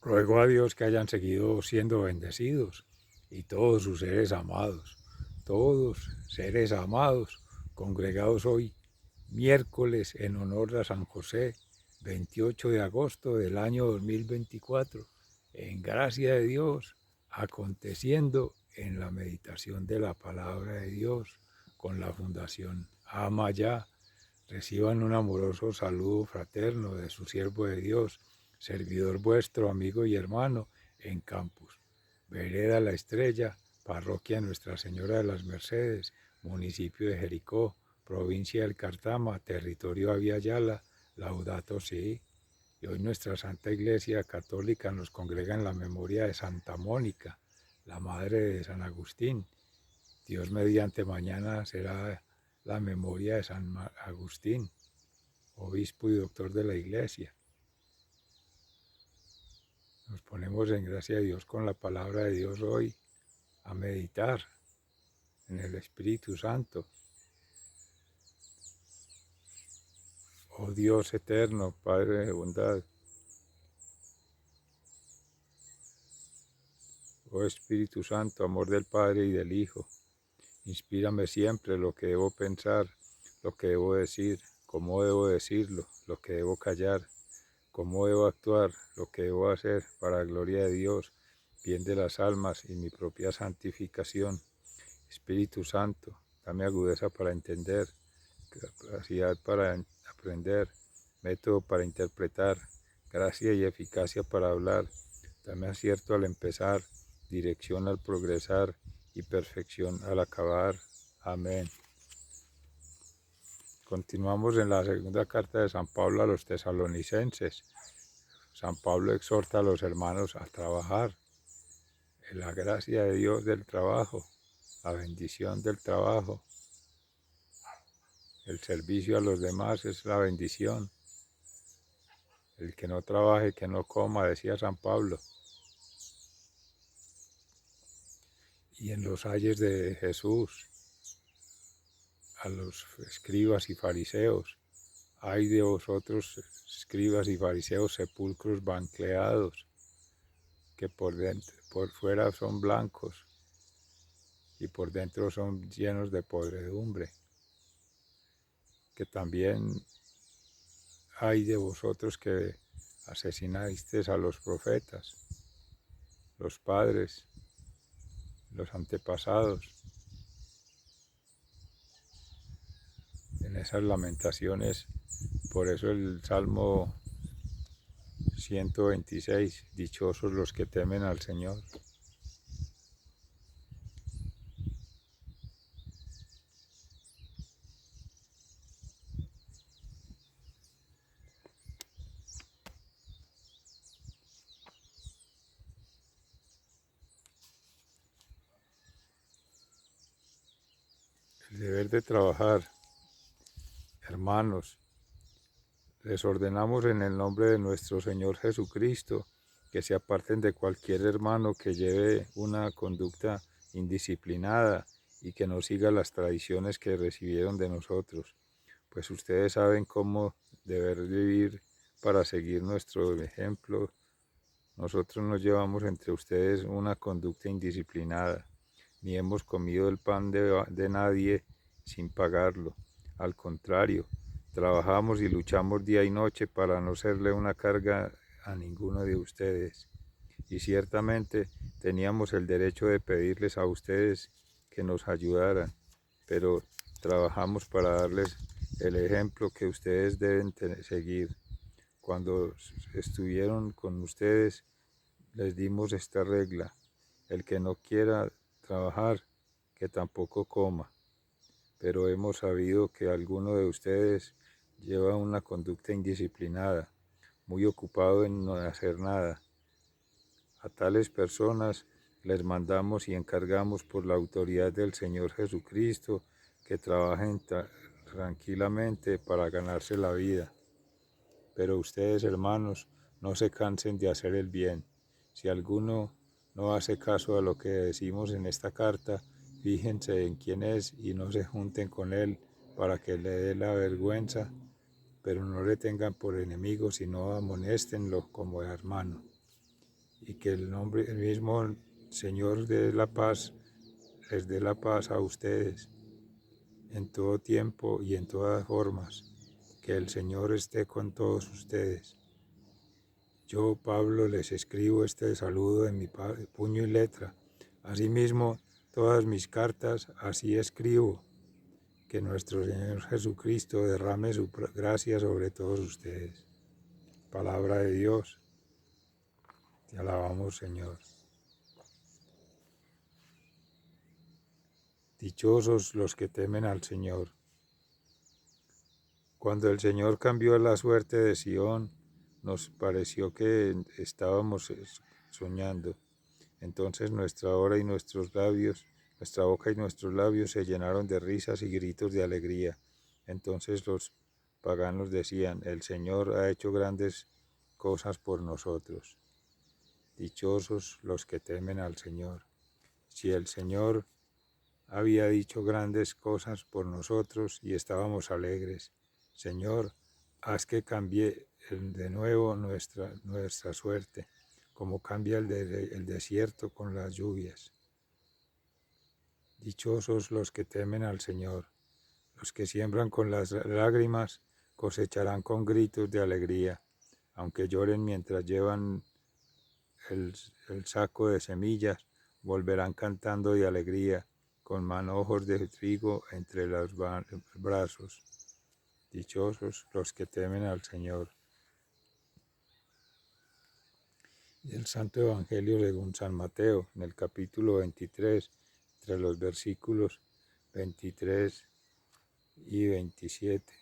Ruego a Dios que hayan seguido siendo bendecidos y todos sus seres amados, congregados hoy, miércoles, en honor a San José, 28 de agosto del año 2024, en gracia de Dios, aconteciendo en la meditación de la palabra de Dios con la Fundación Amayá. Reciban un amoroso saludo fraterno de su siervo de Dios, servidor vuestro, amigo y hermano, en Campus Vereda La Estrella, parroquia Nuestra Señora de las Mercedes, municipio de Jericó, provincia del Cartama, territorio Aviala, Laudato Si. Y hoy nuestra Santa Iglesia Católica nos congrega en la memoria de Santa Mónica, la madre de San Agustín. Dios mediante mañana será la memoria de San Agustín, obispo y doctor de la Iglesia. Nos ponemos en gracia de Dios con la palabra de Dios hoy a meditar en el Espíritu Santo. Oh Dios eterno, Padre de bondad, oh Espíritu Santo, amor del Padre y del Hijo, inspírame siempre lo que debo pensar, lo que debo decir, cómo debo decirlo, lo que debo callar, cómo debo actuar, lo que debo hacer para la gloria de Dios, bien de las almas y mi propia santificación. Espíritu Santo, dame agudeza para entender, capacidad para aprender, método para interpretar, gracia y eficacia para hablar. Dame acierto al empezar, dirección al progresar y perfección al acabar. Amén. Continuamos en la segunda carta de San Pablo a los tesalonicenses. San Pablo exhorta a los hermanos a trabajar en la gracia de Dios del trabajo, la bendición del trabajo. El servicio a los demás es la bendición. El que no trabaje, que no coma, decía San Pablo. Y en los ayes de Jesús, a los escribas y fariseos, ay de vosotros, escribas y fariseos, sepulcros banqueados, que por fuera son blancos y por dentro son llenos de podredumbre. Que también hay de vosotros que asesinasteis a los profetas, los padres, los antepasados. En esas lamentaciones, por eso el Salmo 126, dichosos los que temen al Señor. El deber de trabajar, hermanos, les ordenamos en el nombre de nuestro Señor Jesucristo que se aparten de cualquier hermano que lleve una conducta indisciplinada y que no siga las tradiciones que recibieron de nosotros, pues ustedes saben cómo deber vivir para seguir nuestro ejemplo. Nosotros no llevamos entre ustedes una conducta indisciplinada, ni hemos comido el pan de nadie sin pagarlo. Al contrario, trabajamos y luchamos día y noche para no serle una carga a ninguno de ustedes. Y ciertamente teníamos el derecho de pedirles a ustedes que nos ayudaran, pero trabajamos para darles el ejemplo que ustedes deben seguir. Cuando estuvieron con ustedes, les dimos esta regla: el que no quiera trabajar, que tampoco coma. Pero hemos sabido que alguno de ustedes lleva una conducta indisciplinada, muy ocupado en no hacer nada. A tales personas les mandamos y encargamos por la autoridad del Señor Jesucristo que trabajen tranquilamente para ganarse la vida. Pero ustedes, hermanos, no se cansen de hacer el bien. Si alguno no hace caso a lo que decimos en esta carta, fíjense en quién es y no se junten con él para que le dé la vergüenza, pero no le tengan por enemigo, sino amonéstenlo como hermano. y que el mismo Señor de la paz les dé la paz a ustedes en todo tiempo y en todas formas. Que el Señor esté con todos ustedes. Yo, Pablo, les escribo este saludo en mi puño y letra. Asimismo, todas mis cartas así escribo. Que nuestro Señor Jesucristo derrame su gracia sobre todos ustedes. Palabra de Dios. Te alabamos, Señor. Dichosos los que temen al Señor. Cuando el Señor cambió la suerte de Sión, nos pareció que estábamos soñando. Entonces nuestra boca y nuestros labios se llenaron de risas y gritos de alegría. Entonces los paganos decían, el Señor ha hecho grandes cosas por nosotros. Dichosos los que temen al Señor. Si el Señor había dicho grandes cosas por nosotros y estábamos alegres, Señor, haz que cambie de nuevo nuestra suerte, como cambia el desierto con las lluvias. Dichosos los que temen al Señor, los que siembran con las lágrimas cosecharán con gritos de alegría, aunque lloren mientras llevan el saco de semillas, volverán cantando de alegría, con manojos de trigo entre los brazos. Dichosos los que temen al Señor. El Santo Evangelio según San Mateo, en el capítulo 23, entre los versículos 23 y 27.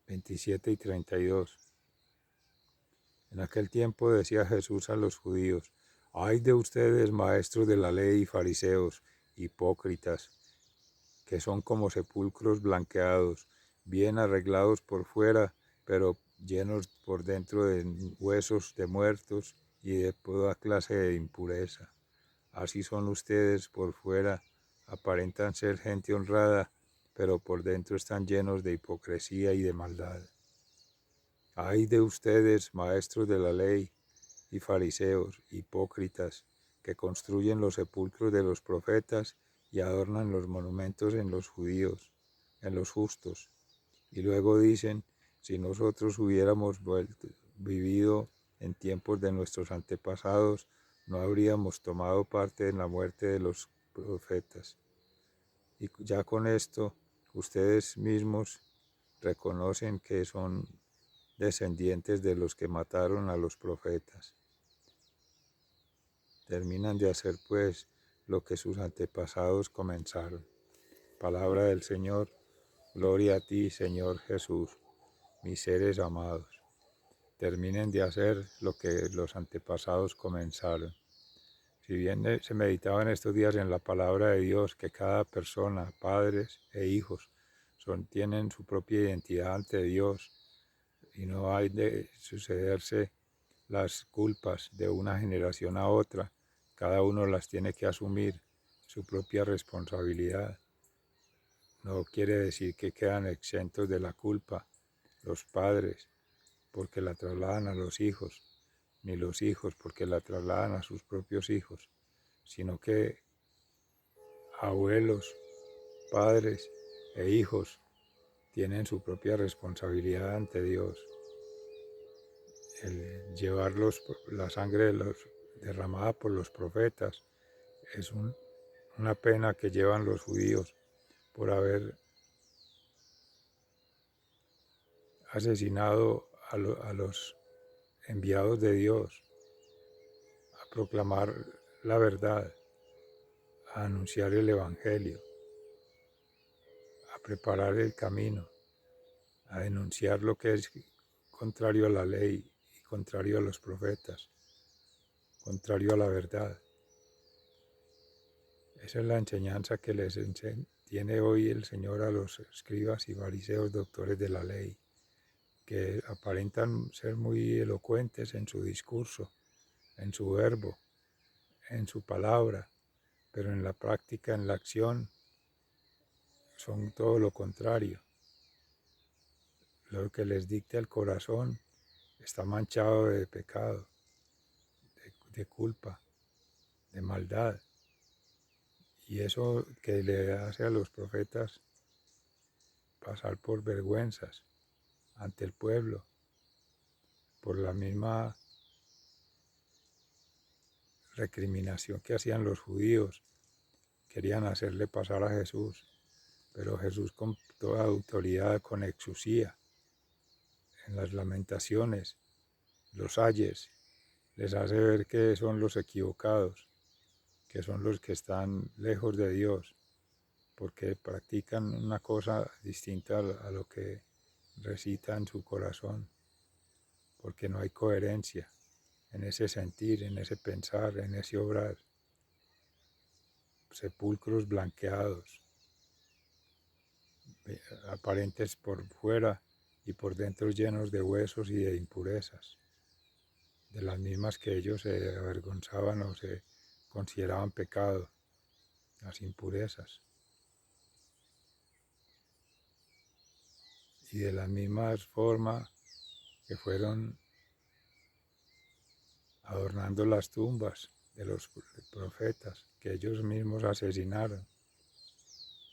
Y 32. En aquel tiempo decía Jesús a los judíos, ay de ustedes, maestros de la ley y fariseos, hipócritas, que son como sepulcros blanqueados, bien arreglados por fuera, pero llenos por dentro de huesos de muertos y de toda clase de impureza. Así son ustedes por fuera, aparentan ser gente honrada, pero por dentro están llenos de hipocresía y de maldad. Ay de ustedes, maestros de la ley y fariseos, hipócritas, que construyen los sepulcros de los profetas y adornan los monumentos en los judíos, en los justos. Y luego dicen, si nosotros hubiéramos vivido en tiempos de nuestros antepasados, no habríamos tomado parte en la muerte de los profetas. Y ya con esto, ustedes mismos reconocen que son descendientes de los que mataron a los profetas. Terminan de hacer pues lo que sus antepasados comenzaron. Palabra del Señor, gloria a ti, Señor Jesús, mis seres amados. Terminen de hacer lo que los antepasados comenzaron. Si bien se meditaba en estos días en la palabra de Dios, que cada persona, padres e hijos, tienen su propia identidad ante Dios, y no hay de sucederse las culpas de una generación a otra, cada uno las tiene que asumir, su propia responsabilidad. No quiere decir que quedan exentos de la culpa los padres porque la trasladan a los hijos, ni los hijos porque la trasladan a sus propios hijos, sino que abuelos, padres e hijos tienen su propia responsabilidad ante Dios. El llevar la sangre derramada por los profetas es una pena que llevan los judíos por haber asesinado a los enviados de Dios a proclamar la verdad, a anunciar el Evangelio, a preparar el camino, a denunciar lo que es contrario a la ley y contrario a los profetas, contrario a la verdad. Esa es la enseñanza que tiene hoy el Señor a los escribas y fariseos, doctores de la ley, que aparentan ser muy elocuentes en su discurso, en su verbo, en su palabra, pero en la práctica, en la acción, son todo lo contrario. lo que les dicta el corazón está manchado de pecado, de culpa, de maldad. Y eso que le hace a los profetas pasar por vergüenzas ante el pueblo, por la misma recriminación que hacían los judíos, querían hacerle pasar a Jesús, pero Jesús con toda autoridad, con exusía, en las lamentaciones, los ayes, les hace ver que son los equivocados, que son los que están lejos de Dios, porque practican una cosa distinta a lo que recita en su corazón, porque no hay coherencia en ese sentir, en ese pensar, en ese obrar. Sepulcros blanqueados, aparentes por fuera y por dentro llenos de huesos y de impurezas, de las mismas que ellos se avergonzaban o se consideraban pecado, las impurezas. Y de la misma forma que fueron adornando las tumbas de los profetas que ellos mismos asesinaron,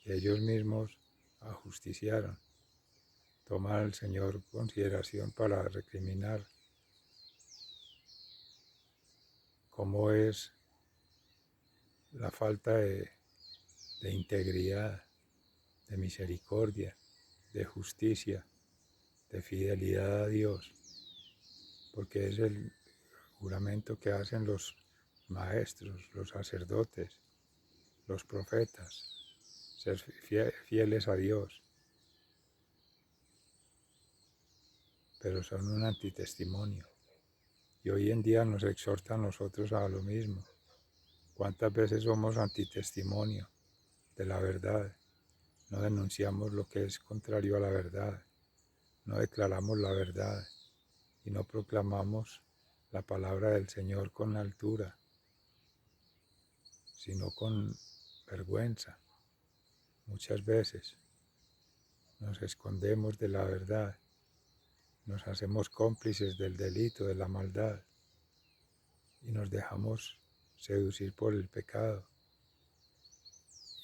que ellos mismos ajusticiaron. Toma el Señor consideración para recriminar cómo es la falta de integridad, de misericordia, de justicia, de fidelidad a Dios, porque es el juramento que hacen los maestros, los sacerdotes, los profetas, ser fieles a Dios, pero son un antitestimonio. Y hoy en día nos exhorta a nosotros a lo mismo. ¿Cuántas veces somos antitestimonio de la verdad? No denunciamos lo que es contrario a la verdad, no declaramos la verdad y no proclamamos la palabra del Señor con altura, sino con vergüenza. Muchas veces nos escondemos de la verdad, nos hacemos cómplices del delito, de la maldad, y nos dejamos seducir por el pecado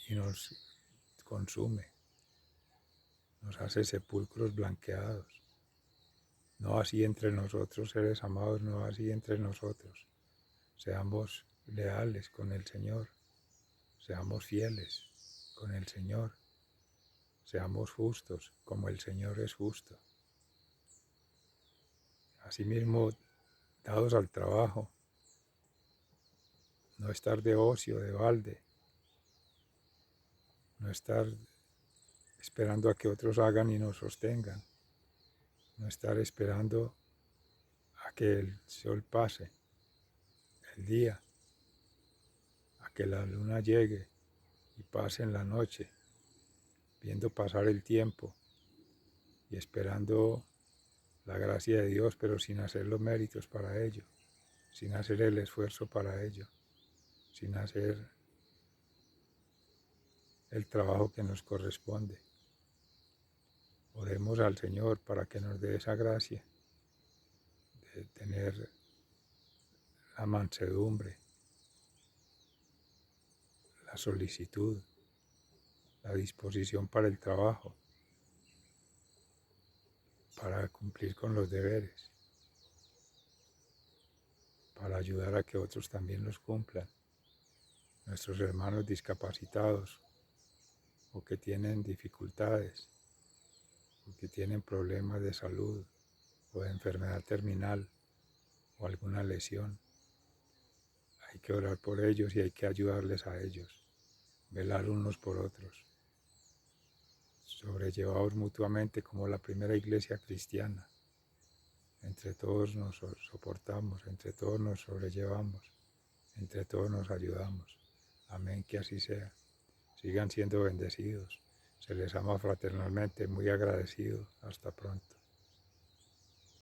y nos consume, nos hace sepulcros blanqueados. No así entre nosotros, seres amados, no así entre nosotros. Seamos leales con el Señor, seamos fieles con el Señor, seamos justos como el Señor es justo. Asimismo, dados al trabajo, no estar de ocio, de balde, no estar esperando a que otros hagan y nos sostengan, no estar esperando a que el sol pase, el día, a que la luna llegue y pase en la noche, viendo pasar el tiempo y esperando la gracia de Dios, pero sin hacer los méritos para ello, sin hacer el esfuerzo para ello, sin hacer el trabajo que nos corresponde. Oremos al Señor para que nos dé esa gracia de tener la mansedumbre, la solicitud, la disposición para el trabajo, para cumplir con los deberes, para ayudar a que otros también los cumplan. Nuestros hermanos discapacitados o que tienen dificultades, o que tienen problemas de salud o de enfermedad terminal o alguna lesión. Hay que orar por ellos y hay que ayudarles a ellos, velar unos por otros, sobrellevados mutuamente como la primera iglesia cristiana. Entre todos nos soportamos, entre todos nos sobrellevamos, entre todos nos ayudamos. Amén, que así sea. Sigan siendo bendecidos. Se les ama fraternalmente, muy agradecido. Hasta pronto.